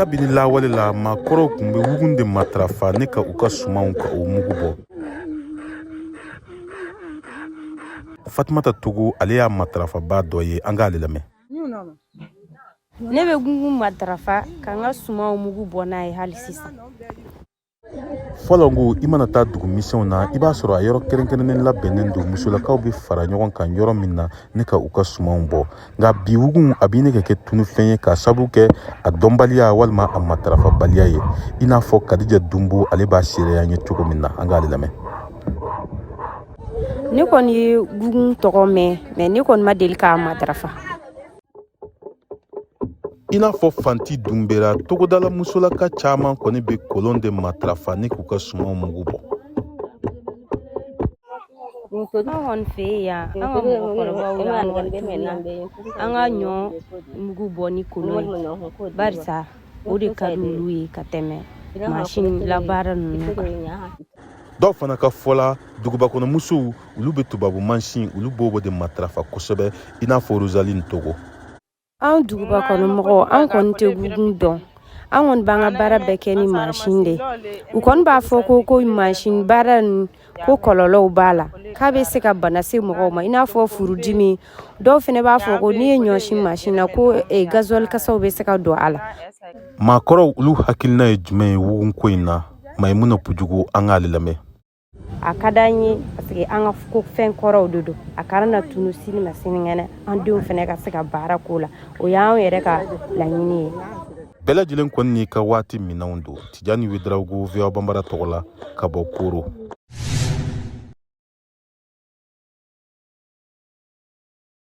kabini lawale la maakɔrɔw kun bɛ wugun de matarafa ne ka u ka sumanw ka o mugu bɔ. Fatumata Togo ale y'a matarafaba dɔ ye, an k'ale lamɛn. Ne bɛ gungun matarafa ka n ka sumanw mugu bɔ n'a ye hali sisan. Fɔlɔ n ko i mana taa dugu misɛnw na i b'a sɔrɔ a yɔrɔ kɛrɛnkɛrɛnnen labɛnnen don musolakaw bɛ fara ɲɔgɔn kan yɔrɔ min na ne ka u ka sumanw bɔ. Nka bi wugun a b'i ne ka kɛ tunufɛn ye ka sabu kɛ a dɔnbaliya walima a matarafabaliya ye, i n'a fɔ Kadija Dumbo ale b'a seereya n ye cogo min na, an k'ale lamɛn. Ne kɔni ye gungun tɔgɔ mɛn mais ne kɔni ma deli k'a matarafa. I n'a fɔ Fanti Dunbera, togodala musolaka caman kɔni bɛ kolon de matarafa ni k'u ka sumanw mugu bɔ. An kɔni fɛ yen yan, an ka mɔgɔkɔrɔbaw y'an an ka ɲɔ mugu bɔ ni kolon ye, barisa o de ka di olu ye ka tɛmɛ machine labaara ninnu kan. Dɔw fana ka fɔla dugubakɔnɔmusow olu bɛ tubabu mansin olu b'o de matarafa kosɛbɛ, i n'a fɔ Rosaline Togo. An dugubakɔnɔmɔgɔw an kɔni tɛ gungun dɔn, an kɔni b'an ka baara bɛɛ kɛ ni mansin de. U kɔni b'a fɔ ko mansin baara ninnu ko kɔlɔlɔw b'a la, k'a bɛ se ka bana se mɔgɔw ma, i n'a fɔ furudimi. Dɔw fana b'a fɔ ko n'i ye ɲɔsin mansin na ko gasoil kasaw bɛ se ka don a la. Maakɔrɔw olu hakilina ye jumɛn ye wugun ko in na? Maimuna Pujugu, an k'ale lamɛn. A ka d'an ye parce que an ka fɛn kɔrɔw de don, a kana na tunu sini ma sinikɛnɛ an denw fana ka se ka baara k'o la, o y'an yɛrɛ ka laɲini ye. Bɛɛ lajɛlen kɔni n'i ka waati minɛnw don. Tijani Wederawogo, VOA Bambara tɔgɔ la, ka bɔ Koro.